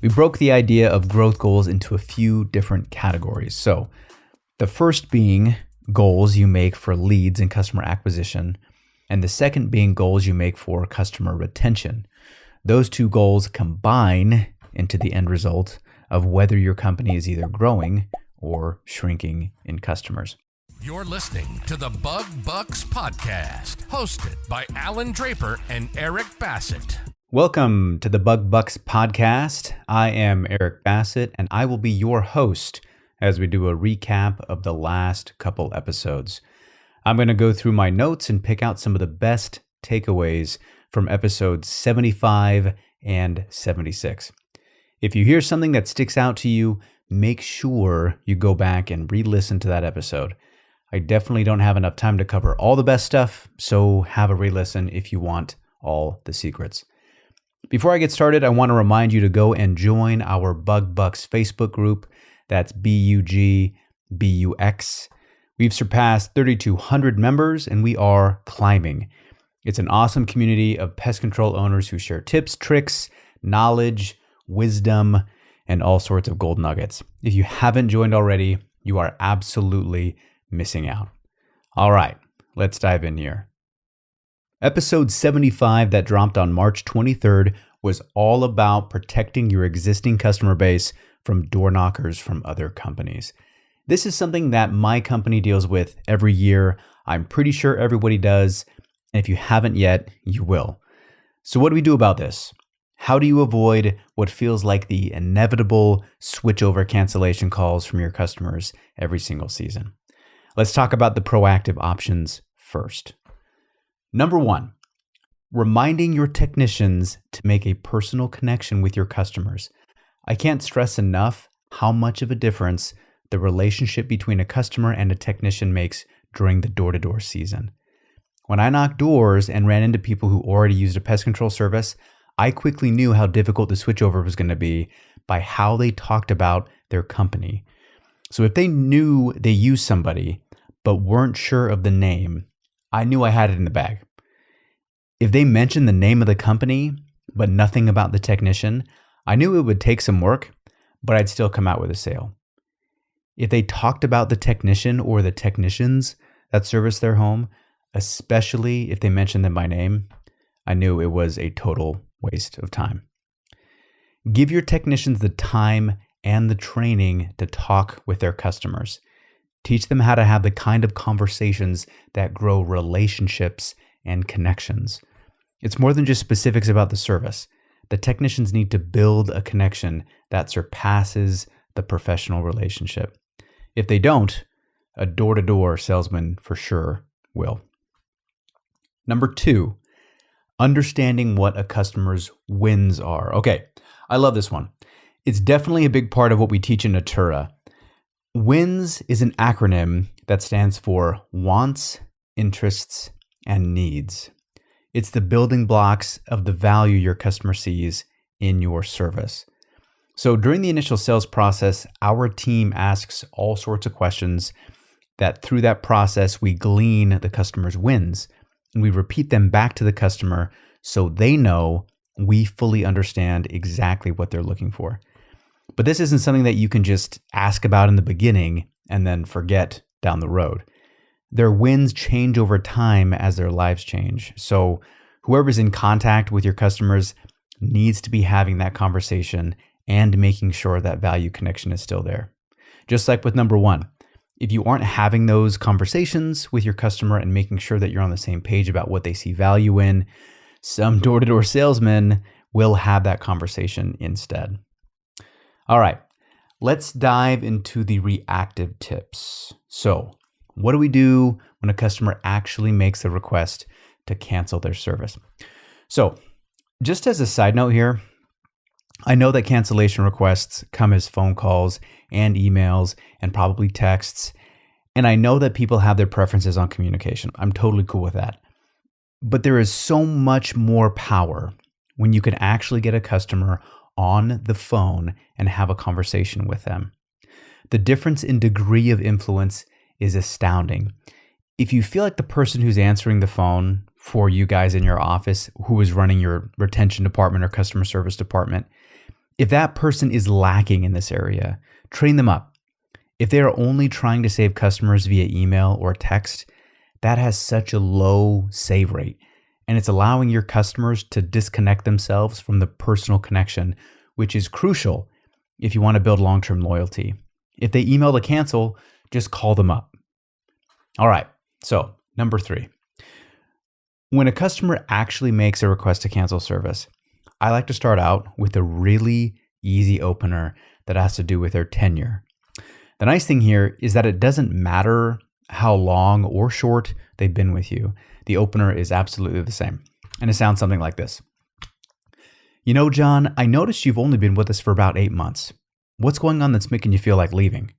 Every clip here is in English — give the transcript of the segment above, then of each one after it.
We broke the idea of growth goals into a few different categories. So the first being goals you make for leads and customer acquisition, and the second being goals you make for customer retention. Those two goals combine into the end result of whether your company is either growing or shrinking in customers. You're listening to the Bug Bucks Podcast, hosted by Alan Draper and Eric Bassett. Welcome to the Bug Bucks Podcast. I am Eric Bassett, and I will be your host as we do a recap of the last couple episodes. I'm going to go through my notes and pick out some of the best takeaways from episodes 75 and 76. If you hear something that sticks out to you, make sure you go back and re-listen to that episode. I definitely don't have enough time to cover all the best stuff, so have a re-listen if you want all the secrets. Before I get started, I want to remind you to go and join our Bug Bucks Facebook group. That's BUGBUX. We've surpassed 3,200 members and we are climbing. It's an awesome community of pest control owners who share tips, tricks, knowledge, wisdom, and all sorts of gold nuggets. If you haven't joined already, you are absolutely missing out. All right, let's dive in here. Episode 75 that dropped on March 23rd was all about protecting your existing customer base from door knockers from other companies. This is something that my company deals with every year. I'm pretty sure everybody does. And if you haven't yet, you will. So what do we do about this? How do you avoid what feels like the inevitable switchover cancellation calls from your customers every single season? Let's talk about the proactive options first. Number one, reminding your technicians to make a personal connection with your customers. I can't stress enough how much of a difference the relationship between a customer and a technician makes during the door-to-door season. When I knocked doors and ran into people who already used a pest control service, I quickly knew how difficult the switchover was going to be by how they talked about their company. So if they knew they used somebody but weren't sure of the name, I knew I had it in the bag. If they mentioned the name of the company, but nothing about the technician, I knew it would take some work, but I'd still come out with a sale. If they talked about the technician or the technicians that service their home, especially if they mentioned them by name, I knew it was a total waste of time. Give your technicians the time and the training to talk with their customers. Teach them how to have the kind of conversations that grow relationships and connections. It's more than just specifics about the service. The technicians need to build a connection that surpasses the professional relationship. If they don't, a door-to-door salesman for sure will. Number two, understanding what a customer's wins are. Okay, I love this one. It's definitely a big part of what we teach in Natura. WINS is an acronym that stands for wants, interests, and needs. It's the building blocks of the value your customer sees in your service. So during the initial sales process, our team asks all sorts of questions that through that process, we glean the customer's wins and we repeat them back to the customer so they know we fully understand exactly what they're looking for. But this isn't something that you can just ask about in the beginning and then forget down the road. Their wins change over time as their lives change. So whoever's in contact with your customers needs to be having that conversation and making sure that value connection is still there. Just like with number one, if you aren't having those conversations with your customer and making sure that you're on the same page about what they see value in, some door-to-door salesmen will have that conversation instead. All right, let's dive into the reactive tips. So, what do we do when a customer actually makes a request to cancel their service? So, just as a side note here, I know that cancellation requests come as phone calls and emails and probably texts, and I know that people have their preferences on communication. I'm totally cool with that. But there is so much more power when you can actually get a customer on the phone and have a conversation with them. The difference in degree of influence is astounding. If you feel like the person who's answering the phone for you guys in your office, who is running your retention department or customer service department, If that person is lacking in this area, train them up. If they are only trying to save customers via email or text, that has such a low save rate, and it's allowing your customers to disconnect themselves from the personal connection, which is crucial if you want to build long-term loyalty. If they email to cancel, just call them up. All right, so number 3. When a customer actually makes a request to cancel service, I like to start out with a really easy opener that has to do with their tenure. The nice thing here is that it doesn't matter how long or short they've been with you. The opener is absolutely the same. And it sounds something like this. You know, John, I noticed you've only been with us for about 8 months. What's going on that's making you feel like leaving?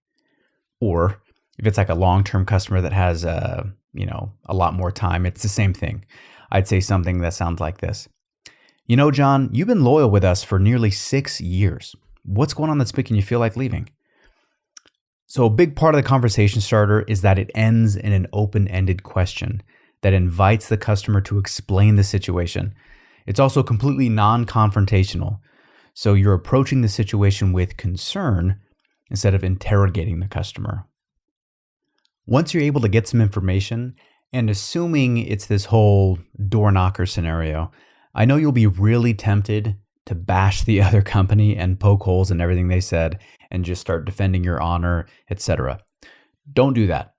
Or if it's like a long-term customer that has a lot more time, it's the same thing. I'd say something that sounds like this. You know, John, you've been loyal with us for nearly 6 years. What's going on that's making you feel like leaving? So a big part of the conversation starter is that it ends in an open-ended question that invites the customer to explain the situation. It's also completely non-confrontational. So you're approaching the situation with concern instead of interrogating the customer. Once you're able to get some information, and assuming it's this whole door knocker scenario, I know you'll be really tempted to bash the other company and poke holes in everything they said and just start defending your honor, etc. Don't do that.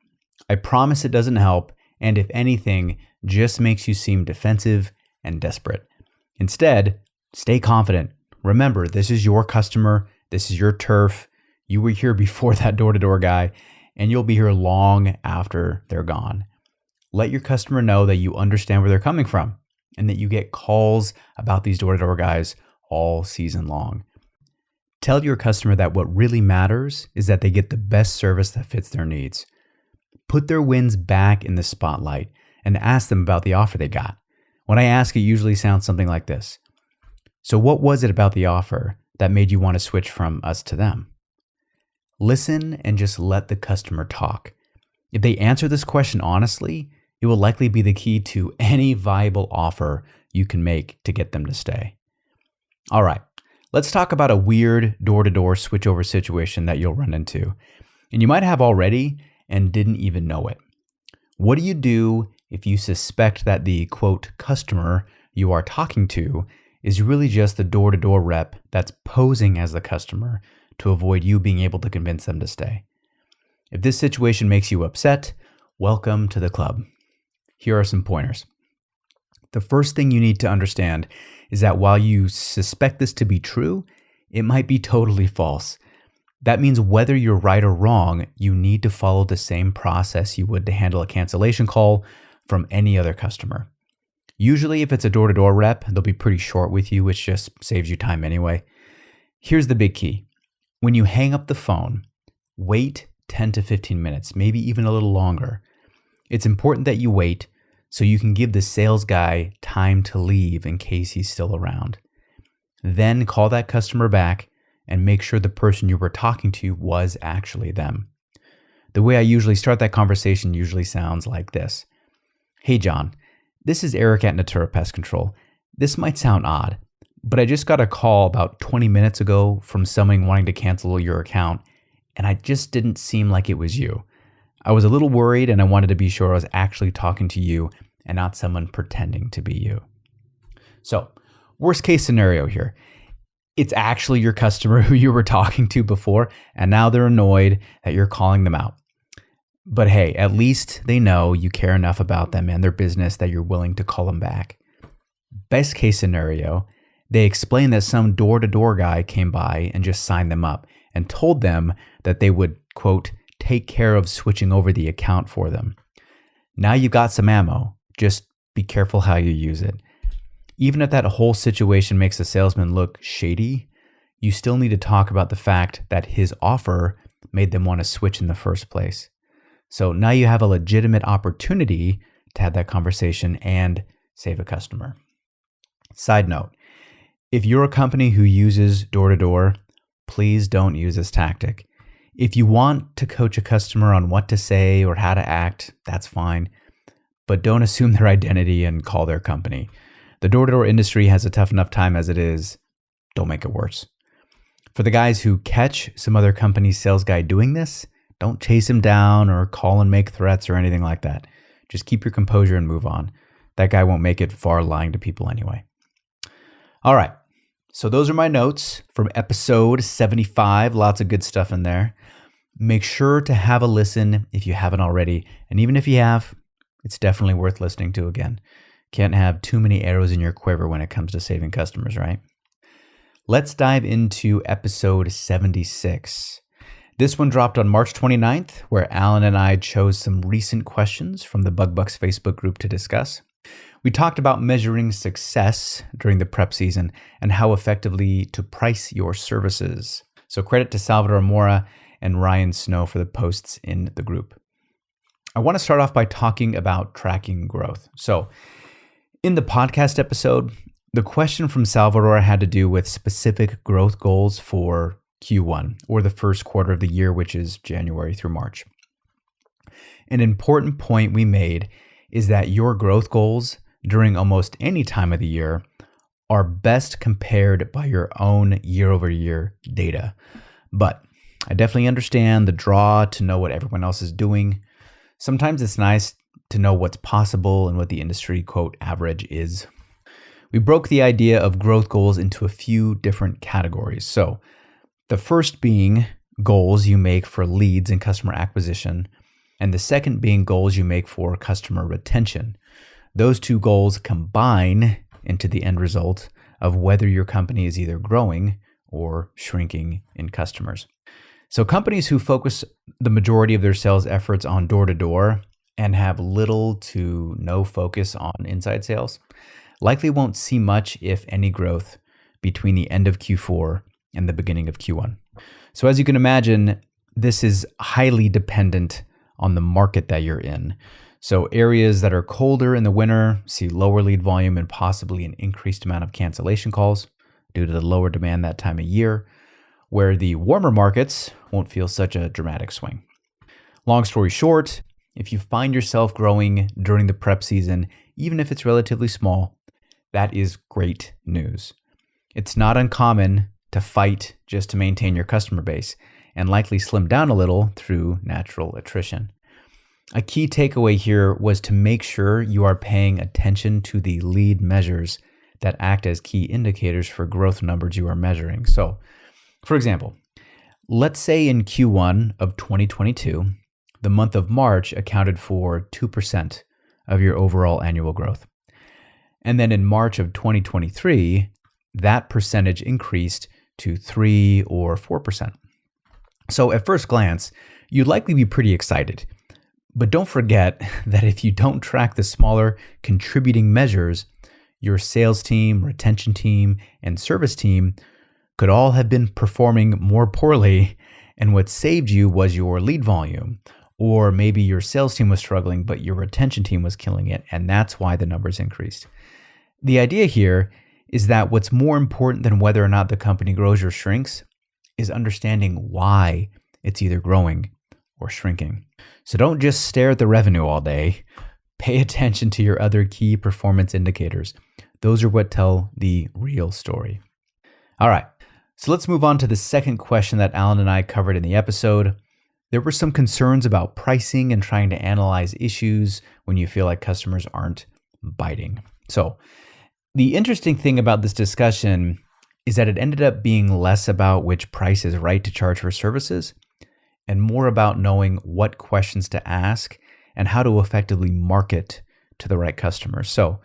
I promise it doesn't help, and if anything, just makes you seem defensive and desperate. Instead, stay confident. Remember, this is your customer, this is your turf. You were here before that door-to-door guy, and you'll be here long after they're gone. Let your customer know that you understand where they're coming from and that you get calls about these door-to-door guys all season long. Tell your customer that what really matters is that they get the best service that fits their needs. Put their wins back in the spotlight and ask them about the offer they got. When I ask, it usually sounds something like this. So what was it about the offer that made you want to switch from us to them? Listen and just let the customer talk. If they answer this question honestly, it will likely be the key to any viable offer you can make to get them to stay. All right, let's talk about a weird door-to-door switchover situation that you'll run into, and you might have already and didn't even know it. What do you do if you suspect that the, quote, customer you are talking to is really just the door-to-door rep that's posing as the customer to avoid you being able to convince them to stay? If this situation makes you upset, welcome to the club. Here are some pointers. The first thing you need to understand is that while you suspect this to be true, it might be totally false. That means whether you're right or wrong, you need to follow the same process you would to handle a cancellation call from any other customer. Usually, if it's a door-to-door rep, they'll be pretty short with you, which just saves you time anyway. Here's the big key. When you hang up the phone, wait 10 to 15 minutes, maybe even a little longer. It's important that you wait so you can give the sales guy time to leave in case he's still around. Then call that customer back and make sure the person you were talking to was actually them. The way I usually start that conversation usually sounds like this. Hey John, this is Eric at Natura Pest Control. This might sound odd, but I just got a call about 20 minutes ago from someone wanting to cancel your account, and I just didn't seem like it was you. I was a little worried and I wanted to be sure I was actually talking to you and not someone pretending to be you. So, worst case scenario here. It's actually your customer who you were talking to before, and now they're annoyed that you're calling them out. But hey, at least they know you care enough about them and their business that you're willing to call them back. Best case scenario, they explain that some door-to-door guy came by and just signed them up and told them that they would, quote, take care of switching over the account for them. Now you've got some ammo. Just be careful how you use it. Even if that whole situation makes the salesman look shady, you still need to talk about the fact that his offer made them want to switch in the first place. So now you have a legitimate opportunity to have that conversation and save a customer. Side note, if you're a company who uses door-to-door, please don't use this tactic. If you want to coach a customer on what to say or how to act, that's fine. But don't assume their identity and call their company. The door-to-door industry has a tough enough time as it is. Don't make it worse. For the guys who catch some other company's sales guy doing this, don't chase him down or call and make threats or anything like that. Just keep your composure and move on. That guy won't make it far lying to people anyway. All right. So those are my notes from episode 75. Lots of good stuff in there. Make sure to have a listen if you haven't already. And even if you have, it's definitely worth listening to again. Can't have too many arrows in your quiver when it comes to saving customers, right? Let's dive into episode 76. This one dropped on March 29th, where Alan and I chose some recent questions from the Bug Bucks Facebook group to discuss. We talked about measuring success during the prep season and how effectively to price your services. So credit to Salvador Mora and Ryan Snow for the posts in the group. I want to start off by talking about tracking growth. So in the podcast episode, the question from Salvador had to do with specific growth goals for Q1, or the first quarter of the year, which is January through March. An important point we made is that your growth goals during almost any time of the year are best compared by your own year-over-year data. But I definitely understand the draw to know what everyone else is doing. Sometimes it's nice to know what's possible and what the industry, quote, average is. We broke the idea of growth goals into a few different categories. So the first being goals you make for leads and customer acquisition, and the second being goals you make for customer retention. Those two goals combine into the end result of whether your company is either growing or shrinking in customers. So companies who focus the majority of their sales efforts on door-to-door and have little to no focus on inside sales likely won't see much, if any, growth between the end of Q4 and the beginning of Q1. So as you can imagine, this is highly dependent on the market that you're in. So areas that are colder in the winter see lower lead volume and possibly an increased amount of cancellation calls due to the lower demand that time of year, where the warmer markets won't feel such a dramatic swing. Long story short, if you find yourself growing during the prep season, even if it's relatively small, that is great news. It's not uncommon to fight just to maintain your customer base and likely slim down a little through natural attrition. A key takeaway here was to make sure you are paying attention to the lead measures that act as key indicators for growth numbers you are measuring. So, for example, let's say in Q1 of 2022, the month of March accounted for 2% of your overall annual growth. And then in March of 2023, that percentage increased to 3 or 4%. So at first glance, you'd likely be pretty excited. But don't forget that if you don't track the smaller contributing measures, your sales team, retention team, and service team could all have been performing more poorly, and what saved you was your lead volume. Or maybe your sales team was struggling, but your retention team was killing it, and that's why the numbers increased. The idea here is that what's more important than whether or not the company grows or shrinks is understanding why it's either growing or shrinking. So don't just stare at the revenue all day. Pay attention to your other key performance indicators. Those are what tell the real story. All right, so let's move on to the second question that Alan and I covered in the episode. There were some concerns about pricing and trying to analyze issues when you feel like customers aren't biting. So the interesting thing about this discussion is that it ended up being less about which price is right to charge for services and more about knowing what questions to ask and how to effectively market to the right customers. So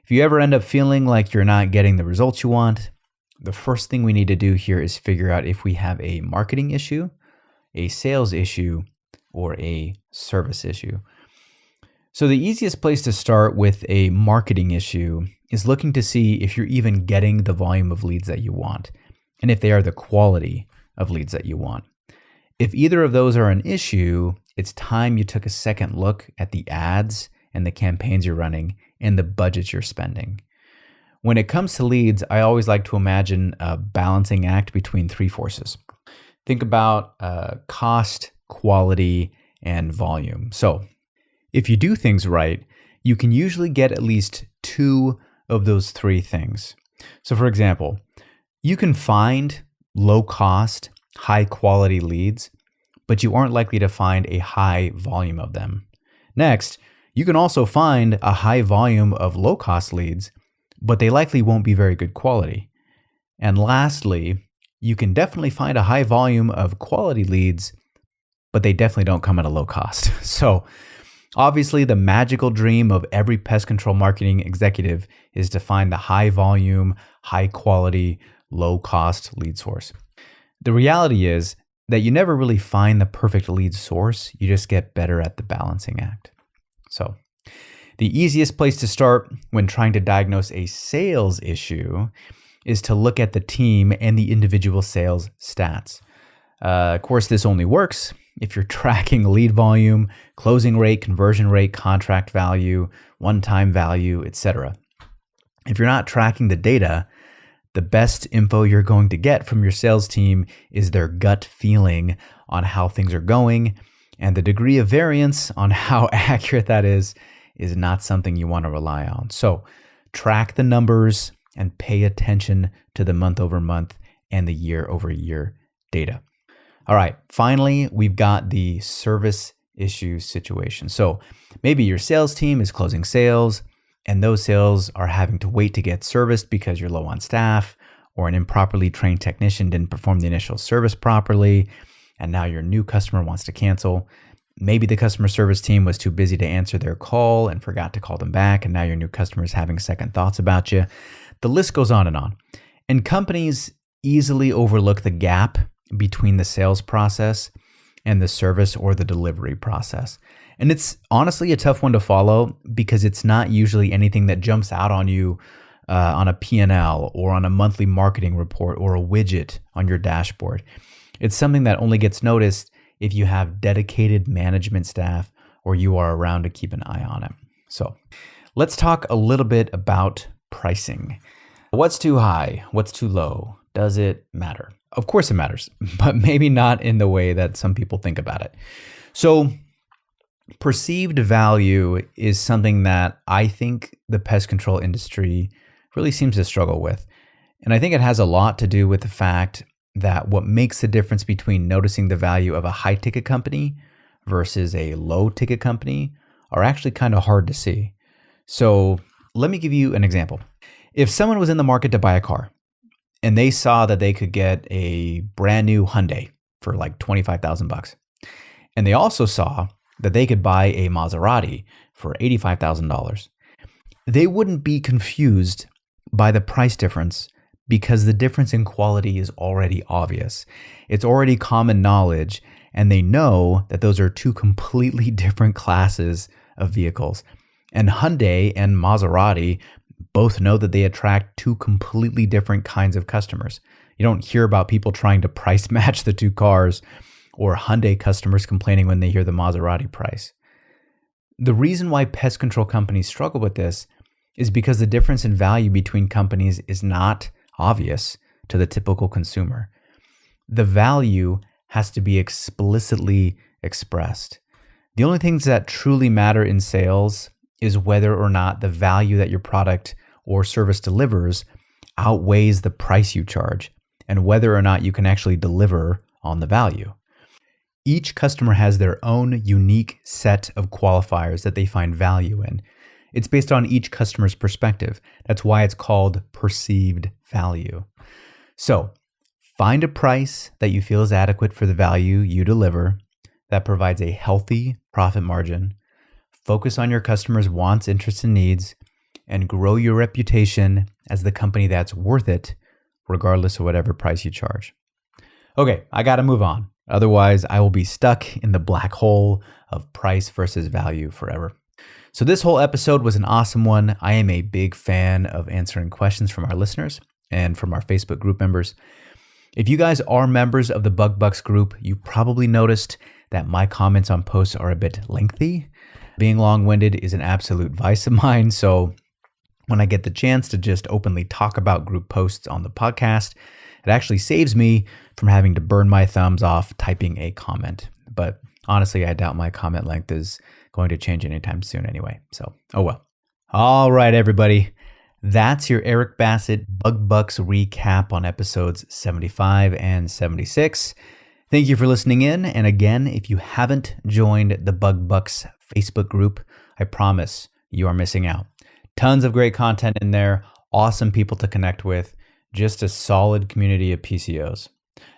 if you ever end up feeling like you're not getting the results you want, the first thing we need to do here is figure out if we have a marketing issue, a sales issue, or a service issue. So the easiest place to start with a marketing issue is looking to see if you're even getting the volume of leads that you want, and if they are the quality of leads that you want. If either of those are an issue, it's time you took a second look at the ads and the campaigns you're running and the budgets you're spending. When it comes to leads, I always like to imagine a balancing act between three forces. Think about cost, quality, and volume. So if you do things right, you can usually get at least two of those three things. So for example, you can find low cost, high quality leads, but you aren't likely to find a high volume of them. Next, you can also find a high volume of low cost leads, but they likely won't be very good quality. And lastly, you can definitely find a high volume of quality leads, but they definitely don't come at a low cost. So obviously the magical dream of every pest control marketing executive is to find the high volume, high quality, low cost lead source. The reality is that you never really find the perfect lead source, you just get better at the balancing act. So the easiest place to start when trying to diagnose a sales issue is to look at the team and the individual sales stats. Of course, this only works if you're tracking lead volume, closing rate, conversion rate, contract value, one-time value, etc. If you're not tracking the data, the best info you're going to get from your sales team is their gut feeling on how things are going, and the degree of variance on how accurate that is not something you want to rely on. So track the numbers and pay attention to the month-over-month and the year-over-year data. All right, finally, we've got the service issue situation. So maybe your sales team is closing sales, and those sales are having to wait to get serviced because you're low on staff, or an improperly trained technician didn't perform the initial service properly, and now your new customer wants to cancel. Maybe the customer service team was too busy to answer their call and forgot to call them back, and now your new customer is having second thoughts about you. The list goes on. And companies easily overlook the gap between the sales process and the service or the delivery process. And it's honestly a tough one to follow because it's not usually anything that jumps out on you on a P&L or on a monthly marketing report or a widget on your dashboard. It's something that only gets noticed if you have dedicated management staff or you are around to keep an eye on it. So let's talk a little bit about pricing. What's too high? What's too low? Does it matter? Of course it matters, but maybe not in the way that some people think about it. So perceived value is something that I think the pest control industry really seems to struggle with. And I think it has a lot to do with the fact that what makes the difference between noticing the value of a high ticket company versus a low ticket company are actually kind of hard to see. So let me give you an example. If someone was in the market to buy a car and they saw that they could get a brand new Hyundai for like $25,000, and they also saw that they could buy a Maserati for $85,000, they wouldn't be confused by the price difference because the difference in quality is already obvious. It's already common knowledge, and they know that those are two completely different classes of vehicles. And Hyundai and Maserati both know that they attract two completely different kinds of customers. You don't hear about people trying to price match the two cars or Hyundai customers complaining when they hear the Maserati price. The reason why pest control companies struggle with this is because the difference in value between companies is not obvious to the typical consumer. The value has to be explicitly expressed. The only things that truly matter in sales is whether or not the value that your product or service delivers outweighs the price you charge and whether or not you can actually deliver on the value. Each customer has their own unique set of qualifiers that they find value in. It's based on each customer's perspective. That's why it's called perceived value. So find a price that you feel is adequate for the value you deliver that provides a healthy profit margin. Focus on your customers' wants, interests, and needs, and grow your reputation as the company that's worth it, regardless of whatever price you charge. Okay, I gotta move on. Otherwise, I will be stuck in the black hole of price versus value forever. So this whole episode was an awesome one. I am a big fan of answering questions from our listeners and from our Facebook group members. If you guys are members of the Bug Bucks group, you probably noticed that my comments on posts are a bit lengthy. Being long-winded is an absolute vice of mine, so when I get the chance to just openly talk about group posts on the podcast, it actually saves me from having to burn my thumbs off typing a comment. But honestly, I doubt my comment length is going to change anytime soon anyway. So, oh well. All right, everybody. That's your Eric Bassett Bug Bucks recap on episodes 75 and 76. Thank you for listening in. And again, if you haven't joined the Bug Bucks Facebook group, I promise you are missing out. Tons of great content in there, awesome people to connect with, just a solid community of PCOs.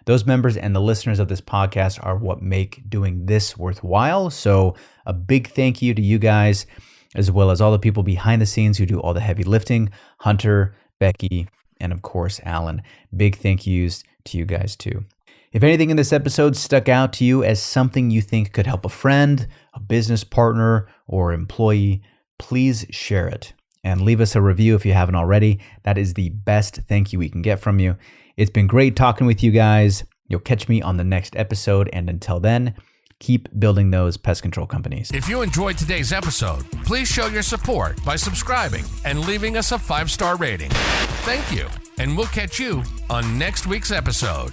Those members and the listeners of this podcast are what make doing this worthwhile. So a big thank you to you guys, as well as all the people behind the scenes who do all the heavy lifting, Hunter, Becky, and of course, Alan. Big thank yous to you guys too. If anything in this episode stuck out to you as something you think could help a friend, a business partner, or employee, please share it and leave us a review if you haven't already. That is the best thank you we can get from you. It's been great talking with you guys. You'll catch me on the next episode, and until then, keep building those pest control companies. If you enjoyed today's episode, please show your support by subscribing and leaving us a 5-star rating. Thank you, and we'll catch you on next week's episode.